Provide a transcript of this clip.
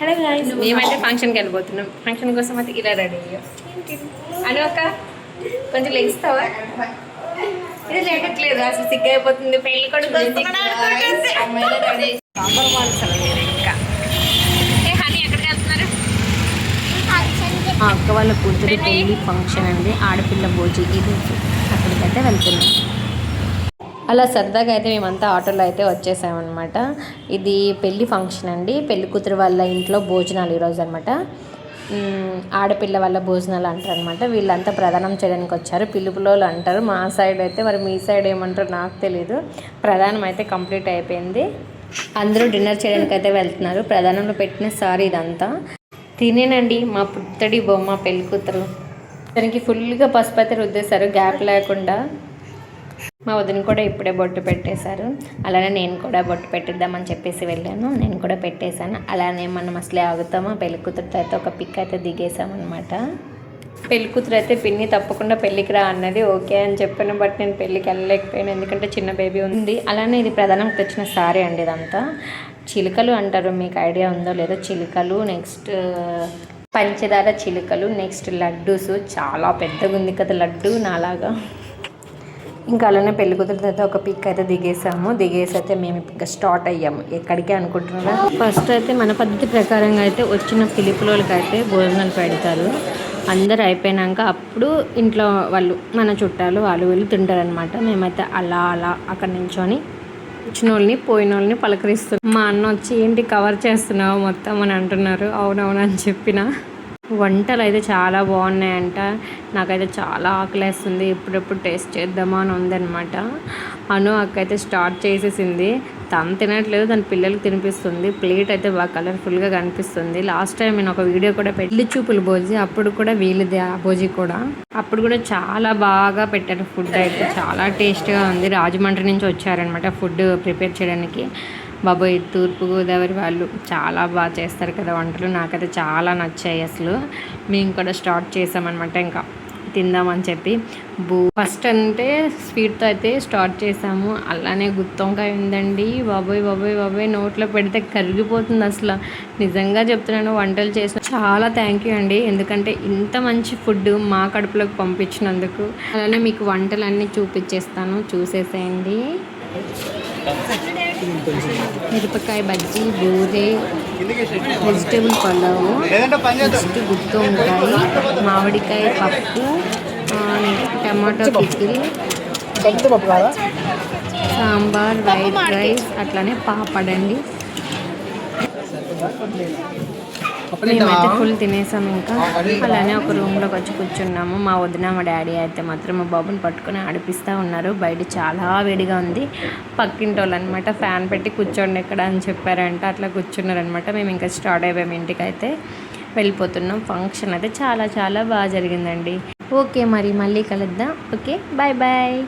Hello guys, మేమైతే ఫంక్షన్కి వెళ్ళిపోతున్నాం. ఫంక్షన్ కోసం అయితే ఇలా రెడీ అయ్యాం. అని ఒక కొంచెం లెగిస్తావా? ఇది లేకట్లేదు, అసలు సిగ్గు అయిపోతుంది. పెళ్ళి కొడుకు ఇంకా హనీ ఎక్కడికి వెళ్తున్నారు? మా అక్క వాళ్ళ కూతురి పెళ్ళి ఫంక్షన్ అండి, ఆడపిల్ల భోజి. ఇది అక్కడికైతే వెళ్తున్నాం. అలా సరదాగా అయితే మేమంతా ఆటోలో అయితే వచ్చేసామన్నమాట. ఇది పెళ్ళి ఫంక్షన్ అండి, పెళ్లి కూతురు వాళ్ళ ఇంట్లో భోజనాలు ఈరోజు అనమాట. ఆడపిల్ల వాళ్ళ భోజనాలు అంటారు అనమాట. వీళ్ళంతా ప్రదానం చేయడానికి వచ్చారు, పిలుపులోళ్ళు అంటారు మా సైడ్ అయితే. మరి మీ సైడ్ ఏమంటారు నాకు తెలీదు. ప్రదానం అయితే కంప్లీట్ అయిపోయింది, అందరూ డిన్నర్ చేయడానికి అయితే వెళ్తున్నారు. ప్రధానంలో పెట్టిన సారీ ఇదంతా తినేనండి. మా పుత్తడి బొమ్మ పెళ్లి కూతురు, దానికి ఫుల్గా పసుపు అయితే రుద్దేశారు గ్యాప్ లేకుండా. మా వదిన కూడా ఇప్పుడే బొట్టు పెట్టేశారు. అలానే నేను కూడా బొట్టు పెట్టిద్దామని చెప్పేసి వెళ్ళాను, నేను కూడా పెట్టేశాను. అలానే మనం అసలే ఆగుతామా, పెళ్లి కూతురుతో అయితే ఒక పిక్ అయితే దిగేసామన్నమాట. పెళ్లి కూతురు అయితే పిన్ని తప్పకుండా పెళ్ళికి రా అన్నది, ఓకే అని చెప్పాను. బట్ నేను పెళ్ళికి వెళ్ళలేకపోయాను, ఎందుకంటే చిన్న బేబీ ఉంది. అలానే ఇది ప్రధానంగా తెచ్చిన సారీ అండి. ఇదంతా చిలుకలు అంటారు, మీకు ఐడియా ఉందో లేదో. చిలుకలు, నెక్స్ట్ పంచదార చిలుకలు, నెక్స్ట్ లడ్డూస్. చాలా పెద్దగా ఉంది కదా లడ్డు నాలాగా. ఇంకా అలానే పెళ్లి కూతురు అయితే ఒక పిక్ అయితే దిగేసి అయితే మేము ఇంకా స్టార్ట్ అయ్యాము. ఎక్కడికి అనుకుంటున్నారా? ఫస్ట్ అయితే మన పద్ధతి ప్రకారంగా అయితే వచ్చిన పిలుపులోకి అయితే భోజనాలు పెడతారు. అందరు అయిపోయినాక అప్పుడు ఇంట్లో వాళ్ళు, మన చుట్టాలు వాళ్ళు వీళ్ళు తింటారనమాట. మేమైతే అలా అక్కడ నించొని వచ్చిన వాళ్ళని పోయిన వాళ్ళని పలకరిస్తున్నాం. మా అన్న వచ్చి ఏంటి కవర్ చేస్తున్నావు మొత్తం అని అంటున్నారు. అవునవును అని చెప్పిన. వంటలు అయితే చాలా బాగున్నాయంట. నాకైతే చాలా ఆకలేస్తుంది, ఎప్పుడెప్పుడు టేస్ట్ చేద్దామా అని ఉందన్నమాట. అను అక్క అయితే స్టార్ట్ చేసేసింది. తను తినట్లేదు, తన పిల్లలకి తినిపిస్తుంది. ప్లేట్ అయితే బాగా కలర్ఫుల్గా కనిపిస్తుంది. లాస్ట్ టైం నేను ఒక వీడియో కూడా పెళ్లి చూపులు భోజి, అప్పుడు కూడా వీళ్ళది ఆ భోజి కూడా. అప్పుడు కూడా చాలా బాగా పెట్టారు. ఫుడ్ అయితే చాలా టేస్ట్గా ఉంది. రాజమండ్రి నుంచి వచ్చారనమాట ఫుడ్ ప్రిపేర్ చేయడానికి. బాబోయ్, తూర్పుగోదావరి వాళ్ళు చాలా బాగా చేస్తారు కదా వంటలు. నాకైతే చాలా నచ్చాయి అసలు. మేము కూడా స్టార్ట్ చేసామన్నమాట ఇంకా తిందామని చెప్పి. ఫస్ట్ అంటే స్వీట్తో అయితే స్టార్ట్ చేసాము. అలానే గుత్తొంకాయ ఉందండి. బాబోయ్ నోట్లో పెడితే కరిగిపోతుంది అసలు. నిజంగా చెప్తున్నాను, వంటలు చేసిన చాలా థ్యాంక్ యూ అండి, ఎందుకంటే ఇంత మంచి ఫుడ్ మా కడుపులోకి పంపించినందుకు. అలానే మీకు వంటలన్నీ చూపించేస్తాను, చూసేసేయండి. మిరపకాయ బజ్జీ, బూరె, వెజిటేబుల్ పలావ్, నెక్స్ట్ గుత్తొంకాయ, మామిడికాయ పప్పు, next tomato pickle, sambar, white rice, అట్లానే పాపడండి. మేమైతే ఫుల్ తినేసాము. ఇంకా అలానే ఒక రూమ్లోకి వచ్చి కూర్చున్నాము. మా వదిన మా డాడీ అయితే మాత్రం మా బాబుని పట్టుకొని ఆడిపిస్తూ ఉన్నారు. బయట చాలా వేడిగా ఉంది. పక్కింటి వాళ్ళు అనమాట ఫ్యాన్ పెట్టి కూర్చోండి ఎక్కడ అని చెప్పారంట, అట్లా కూర్చున్నారనమాట. మేము ఇంకా స్టార్ట్ అయిపోయాము, ఇంటికి అయితే వెళ్ళిపోతున్నాం. ఫంక్షన్ అయితే చాలా బాగా జరిగిందండి. ఓకే, మరి మళ్ళీ కలుద్దాం. Okay, bye.